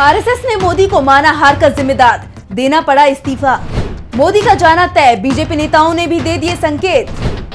RSS ने मोदी को माना हार का जिम्मेदार, देना पड़ा इस्तीफा। मोदी का जाना तय, बीजेपी नेताओं ने भी दे दिए संकेत।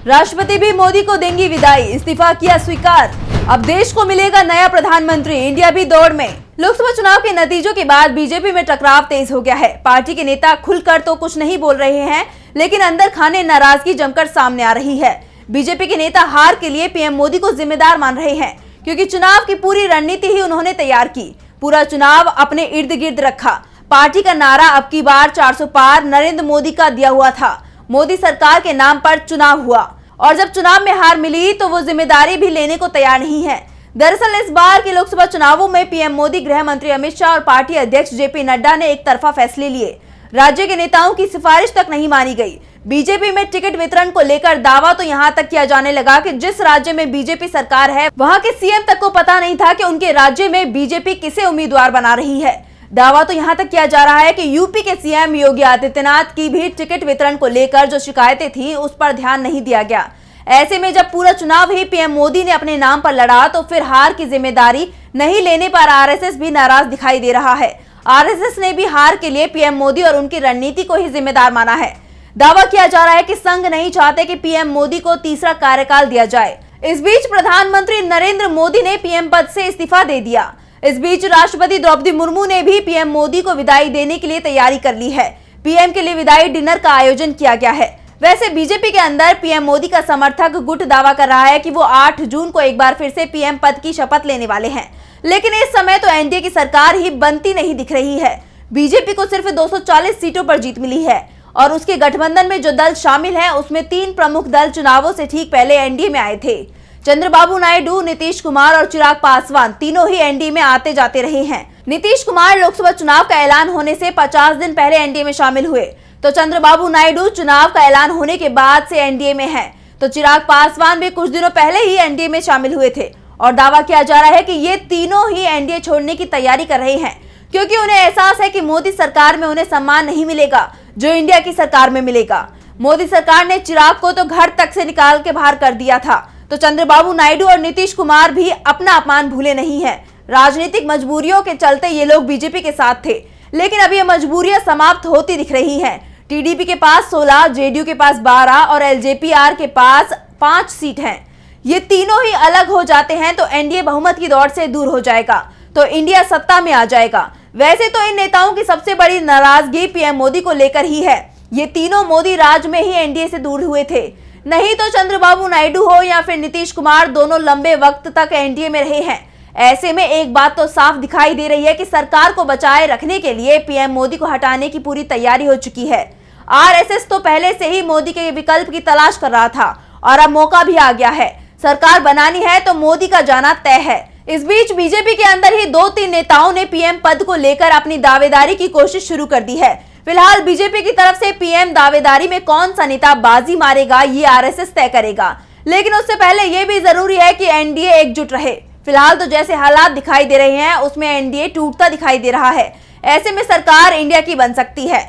राष्ट्रपति भी मोदी को देंगी विदाई, इस्तीफा किया स्वीकार। अब देश को मिलेगा नया प्रधानमंत्री, इंडिया भी दौड़ में। लोकसभा चुनाव के नतीजों के बाद बीजेपी में टकराव तेज हो गया है। पार्टी के नेता खुलकर तो कुछ नहीं बोल रहे हैं, लेकिन अंदर खाने नाराजगी जमकर सामने आ रही है। बीजेपी के नेता हार के लिए पीएम मोदी को जिम्मेदार मान रहे हैं, क्योंकि चुनाव की पूरी रणनीति ही उन्होंने तैयार की। पूरा चुनाव अपने इर्द गिर्द रखा। पार्टी का नारा अब की बार 400 पार नरेंद्र मोदी का दिया हुआ था। मोदी सरकार के नाम पर चुनाव हुआ और जब चुनाव में हार मिली तो वो जिम्मेदारी भी लेने को तैयार नहीं है। दरअसल इस बार के लोकसभा चुनावों में पीएम मोदी, गृह मंत्री अमित शाह और पार्टी अध्यक्ष जेपी नड्डा ने एक तरफा फैसले लिए। राज्य के नेताओं की सिफारिश तक नहीं मानी गई। बीजेपी में टिकट वितरण को लेकर दावा तो यहां तक किया जाने लगा कि जिस राज्य में बीजेपी सरकार है वहां के सीएम तक को पता नहीं था कि उनके राज्य में बीजेपी किसे उम्मीदवार बना रही है। दावा तो यहां तक किया जा रहा है कि यूपी के सीएम योगी आदित्यनाथ की भी टिकट वितरण को लेकर जो शिकायतें थी उस पर ध्यान नहीं दिया गया। ऐसे में जब पूरा चुनाव ही पीएम मोदी ने अपने नाम पर लड़ा तो फिर हार की जिम्मेदारी नहीं लेने पर आरएसएस भी नाराज दिखाई दे रहा है। आरएसएस ने भी हार के लिए पीएम मोदी और उनकी रणनीति को ही जिम्मेदार माना है। दावा किया जा रहा है कि संघ नहीं चाहते कि पीएम मोदी को तीसरा कार्यकाल दिया जाए। इस बीच प्रधानमंत्री नरेंद्र मोदी ने पीएम पद से इस्तीफा दे दिया। इस बीच राष्ट्रपति द्रौपदी मुर्मू ने भी पीएम मोदी को विदाई देने के लिए तैयारी कर ली है। पीएम के लिए विदाई डिनर का आयोजन किया गया है। वैसे बीजेपी के अंदर पीएम मोदी का समर्थक गुट दावा कर रहा है कि वो 8 जून को एक बार फिर से पीएम पद की शपथ लेने वाले हैं, लेकिन इस समय तो एनडीए की सरकार ही बनती नहीं दिख रही है। बीजेपी को सिर्फ 240 सीटों पर जीत मिली है और उसके गठबंधन में जो दल शामिल हैं उसमें 3 प्रमुख दल चुनावों से ठीक पहले एनडीए में आए थे। चंद्रबाबू नायडू, नीतीश कुमार और चिराग पासवान तीनों ही एनडीए में आते जाते रहे हैं। नीतीश कुमार लोकसभा चुनाव का ऐलान होने से 50 दिन पहले एनडीए में शामिल हुए, तो चंद्रबाबू नायडू चुनाव का ऐलान होने के बाद से एनडीए में हैं। तो चिराग पासवान भी कुछ दिनों पहले ही एनडीए में शामिल हुए थे और दावा किया जा रहा है कि ये तीनों ही एनडीए छोड़ने की तैयारी कर रहे हैं, क्योंकि उन्हें एहसास है कि मोदी सरकार में उन्हें सम्मान नहीं मिलेगा जो इंडिया की सरकार में मिलेगा। मोदी सरकार ने चिराग को तो घर तक से निकाल के बाहर कर दिया था, तो चंद्रबाबू नायडू और नीतीश कुमार भी अपना अपमान भूले नहीं है। राजनीतिक मजबूरियों के चलते ये लोग बीजेपी के साथ थे, लेकिन अब ये मजबूरियां समाप्त होती दिख रही हैं। टीडीपी के पास 16, जेडीयू के पास 12 और एलजेपीआर के पास 5 सीट हैं। ये तीनों ही अलग हो जाते हैं तो एनडीए बहुमत की दौड़ से दूर हो जाएगा, तो इंडिया सत्ता में आ जाएगा। वैसे तो इन नेताओं की सबसे बड़ी नाराजगी पीएम मोदी को लेकर ही है। ये तीनों मोदी राज में ही एनडीए से दूर हुए थे, नहीं तो चंद्रबाबू नायडू हो या फिर नीतीश कुमार, दोनों लंबे वक्त तक एनडीए में रहे हैं। ऐसे में एक बात तो साफ दिखाई दे रही है कि सरकार को बचाए रखने के लिए पीएम मोदी को हटाने की पूरी तैयारी हो चुकी है। आरएसएस तो पहले से ही मोदी के विकल्प की तलाश कर रहा था और अब मौका भी आ गया है। सरकार बनानी है तो मोदी का जाना तय है। इस बीच बीजेपी के अंदर ही 2-3 नेताओं ने पीएम पद को लेकर अपनी दावेदारी की कोशिश शुरू कर दी है। फिलहाल बीजेपी की तरफ से पीएम दावेदारी में कौन सा नेता बाजी मारेगा ये आरएसएस तय करेगा, लेकिन उससे पहले ये भी जरूरी है कि एनडीए एकजुट रहे। फिलहाल तो जैसे हालात दिखाई दे रहे हैं उसमें एनडीए टूटता दिखाई दे रहा है। ऐसे में सरकार इंडिया की बन सकती है।